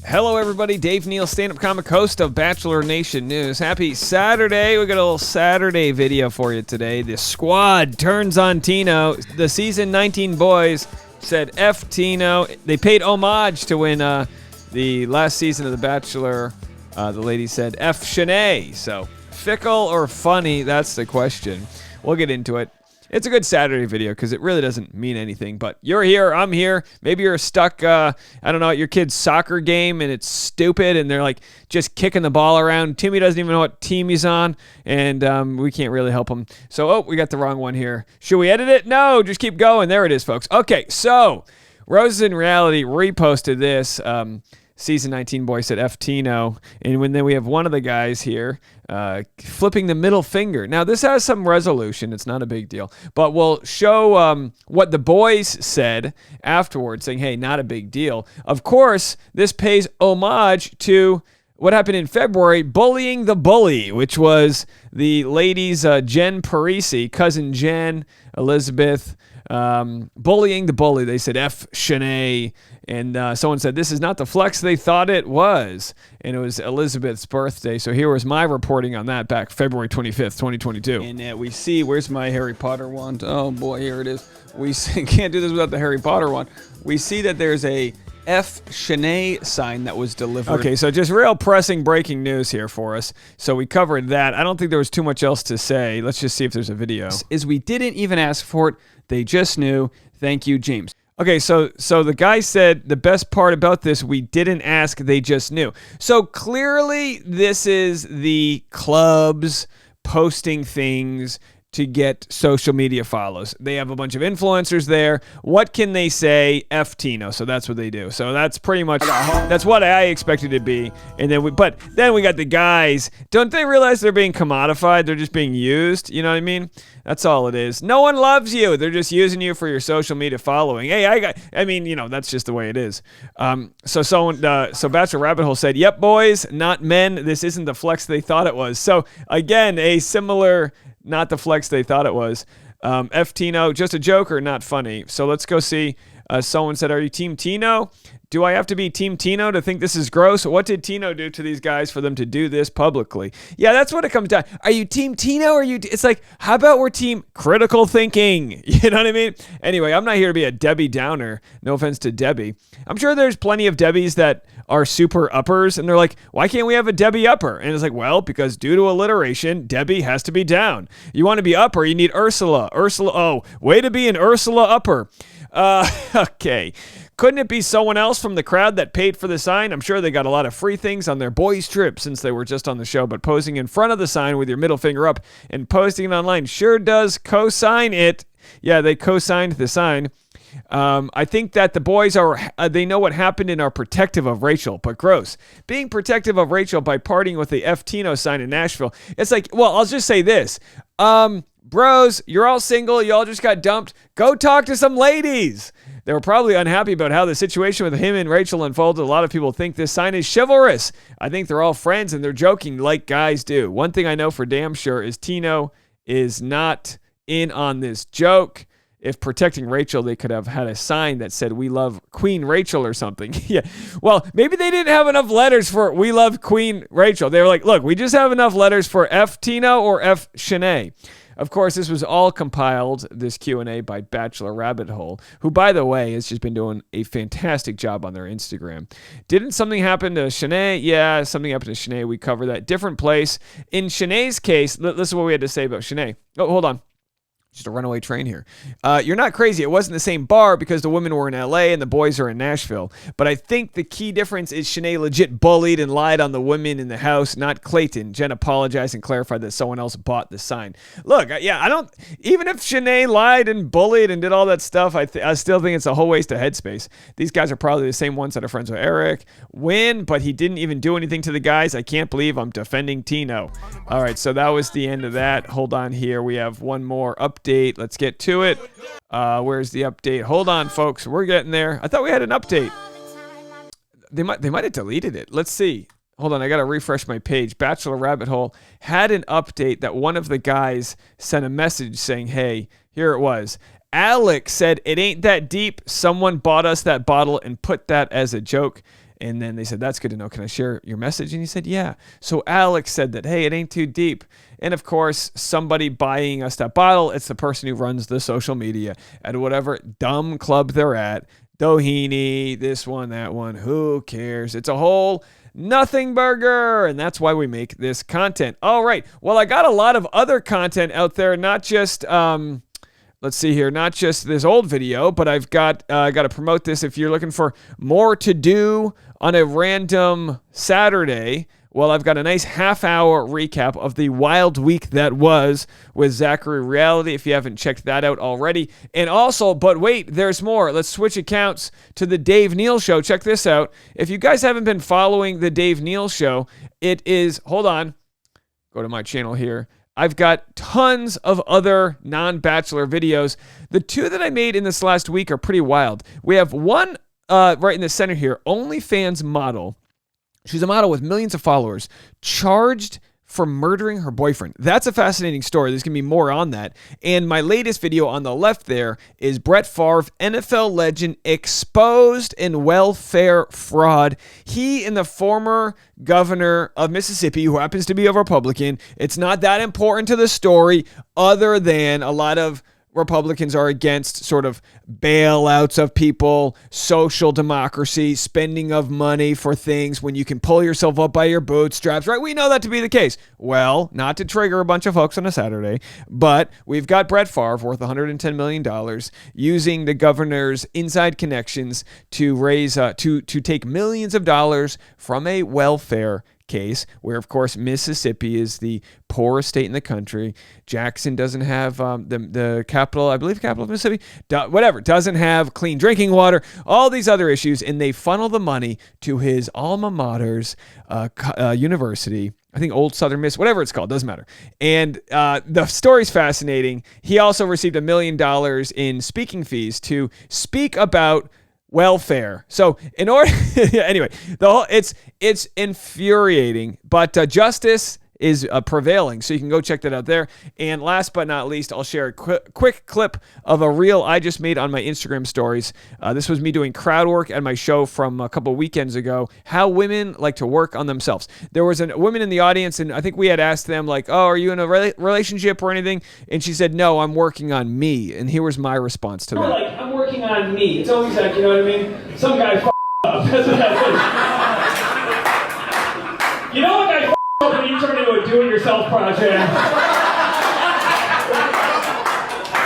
Hello, everybody. Dave Neal, stand-up comic, host of Bachelor Nation News. Happy Saturday. We got a little Saturday video for you today. The squad turns on Tino. The season 19 boys said F Tino. They paid homage to win the last season of The Bachelor. The lady said F Shanae. So, fickle or funny, that's the question. We'll get into it. It's a good Saturday video because it really doesn't mean anything, but you're here, I'm here. Maybe you're stuck, I don't know, at your kid's soccer game and it's stupid and they're like just kicking the ball around. Timmy doesn't even know what team he's on and we can't really help him. So, we got the wrong one here. Should we edit it? No, just keep going. There it is, folks. Okay, so Roses in Reality reposted this. Season 19 boy said F Tino. And then we have one of the guys here flipping the middle finger. Now, this has some resolution. It's not a big deal. But we'll show what the boys said afterwards, saying, hey, not a big deal. Of course, this pays homage to what happened in February, Bullying the Bully, which was the ladies, Jen Parisi, cousin Jen, Elizabeth, Bullying the Bully. They said F Shanae. And someone said, this is not the flex they thought it was. And it was Elizabeth's birthday. So here was my reporting on that back February 25th, 2022. And we see, where's my Harry Potter wand? Oh, boy, here it is. We see, can't do this without the Harry Potter one. We see that there's a F Shanae sign that was delivered. Okay, so just real pressing breaking news here for us. So we covered that. I don't think there was too much else to say. Let's just see if there's a video. Is we didn't even ask for it. They just knew. Thank you, James. Okay, so the guy said the best part about this, we didn't ask, they just knew. So clearly this is the clubs posting things to get social media follows. They have a bunch of influencers there. What can they say? F Tino. So that's what they do. So that's pretty much, that's what I expected it to be. And then but then we got the guys. Don't they realize they're being commodified? They're just being used. You know what I mean? That's all it is. No one loves you. They're just using you for your social media following. Hey, that's just the way it is. So Bachelor Rabbit Hole said, yep, boys, not men. This isn't the flex they thought it was. So again, a similar, not the flex they thought it was. F Tino, just a joke or not funny. So let's go see. Someone said, are you Team Tino? Do I have to be Team Tino to think this is gross? What did Tino do to these guys for them to do this publicly? Yeah, that's what it comes down. Are you Team Tino or it's like, how about we're Team Critical Thinking? You know what I mean? Anyway, I'm not here to be a Debbie Downer. No offense to Debbie. I'm sure there's plenty of Debbies that are super uppers and they're like, why can't we have a Debbie upper? And it's like, well, because due to alliteration, Debbie has to be down. You want to be upper, you need Ursula. Oh, way to be an Ursula upper. Okay. Couldn't it be someone else from the crowd that paid for the sign? I'm sure they got a lot of free things on their boys' trip since they were just on the show, but posing in front of the sign with your middle finger up and posting it online sure does co-sign it. Yeah, they co-signed the sign. I think that the boys they know what happened and are protective of Rachel, but gross. Being protective of Rachel by partying with the F Tino sign in Nashville. It's like, well, I'll just say this. Bros, you're all single. You all just got dumped. Go talk to some ladies. They were probably unhappy about how the situation with him and Rachel unfolded. A lot of people think this sign is chivalrous. I think they're all friends and they're joking like guys do. One thing I know for damn sure is Tino is not in on this joke. If protecting Rachel, they could have had a sign that said, we love Queen Rachel or something. Yeah. Well, maybe they didn't have enough letters for we love Queen Rachel. They were like, look, we just have enough letters for F Tino or F Shanae. Of course, this was all compiled, this Q&A, by Bachelor Rabbit Hole, who, by the way, has just been doing a fantastic job on their Instagram. Didn't something happen to Shanae? Yeah, something happened to Shanae. We cover that. Different place. In Shanae's case, this is what we had to say about Shanae. Oh, hold on. Just a runaway train here. You're not crazy. It wasn't the same bar because the women were in LA and the boys are in Nashville. But I think the key difference is Shanae legit bullied and lied on the women in the house, not Clayton. Jen apologized and clarified that someone else bought the sign. Look, I don't, even if Shanae lied and bullied and did all that stuff, I still think it's a whole waste of headspace. These guys are probably the same ones that are friends with Eric. But he didn't even do anything to the guys. I can't believe I'm defending Tino. All right, so that was the end of that. Hold on here. We have one more update. Let's get to it. Where's the update? Hold on, folks. We're getting there. I thought we had an update. They might have deleted it. Let's see. Hold on. I got to refresh my page. Bachelor Rabbit Hole had an update that one of the guys sent a message saying, hey, here it was. Alex said, it ain't that deep. Someone bought us that bottle and put that as a joke. And then they said, that's good to know. Can I share your message? And he said, yeah. So Alex said that, hey, it ain't too deep. And of course, somebody buying us that bottle, it's the person who runs the social media at whatever dumb club they're at. Doheny, this one, that one, who cares? It's a whole nothing burger, and that's why we make this content. All right, well, I got a lot of other content out there, not just, let's see here, not just this old video, but I've got to promote this. If you're looking for more to do on a random Saturday, well, I've got a nice half-hour recap of the wild week that was with Zachary Reality, if you haven't checked that out already. And also, but wait, there's more. Let's switch accounts to the Dave Neal Show. Check this out. If you guys haven't been following the Dave Neal Show, it is, hold on, go to my channel here. I've got tons of other non-Bachelor videos. The two that I made in this last week are pretty wild. We have one right in the center here, OnlyFans model. She's a model with millions of followers, charged for murdering her boyfriend. That's a fascinating story. There's going to be more on that. And my latest video on the left there is Brett Favre, NFL legend, exposed in welfare fraud. He and the former governor of Mississippi, who happens to be a Republican. It's not that important to the story, other than a lot of Republicans are against sort of bailouts of people, social democracy, spending of money for things when you can pull yourself up by your bootstraps, right? We know that to be the case. Well, not to trigger a bunch of folks on a Saturday, but we've got Brett Favre worth $110 million using the governor's inside connections to raise, to take millions of dollars from a welfare case where, of course, Mississippi is the poorest state in the country. Jackson doesn't have the capital, I believe, capital of Mississippi, whatever, doesn't have clean drinking water, all these other issues, and they funnel the money to his alma mater's university. I think Old Southern Miss, whatever it's called, doesn't matter. And the story's fascinating. He also received $1 million in speaking fees to speak about welfare. So in order, anyway, it's infuriating, but justice is prevailing. So you can go check that out there. And last but not least, I'll share a quick clip of a reel I just made on my Instagram stories. This was me doing crowd work at my show from a couple weekends ago, how women like to work on themselves. There was a woman in the audience, and I think we had asked them, like, oh, are you in a relationship or anything? And she said, no, I'm working on me. And here was my response to that. Like, I'm working on me. It's always like, you know what I mean? Some guy up. That's what that is. You know what guy up when you turn into a do-it-yourself project? You're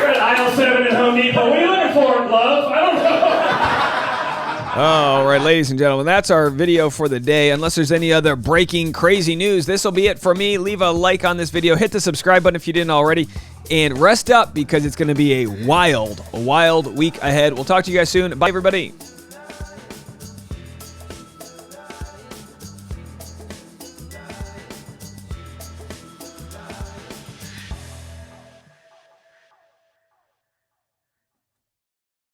at aisle 7 at Home Depot. What are you looking for, love? I don't know. All right, ladies and gentlemen, that's our video for the day. Unless there's any other breaking crazy news, this will be it for me. Leave a like on this video. Hit the subscribe button if you didn't already. And rest up, because it's going to be a wild week ahead. We'll talk to you guys soon. Bye, everybody.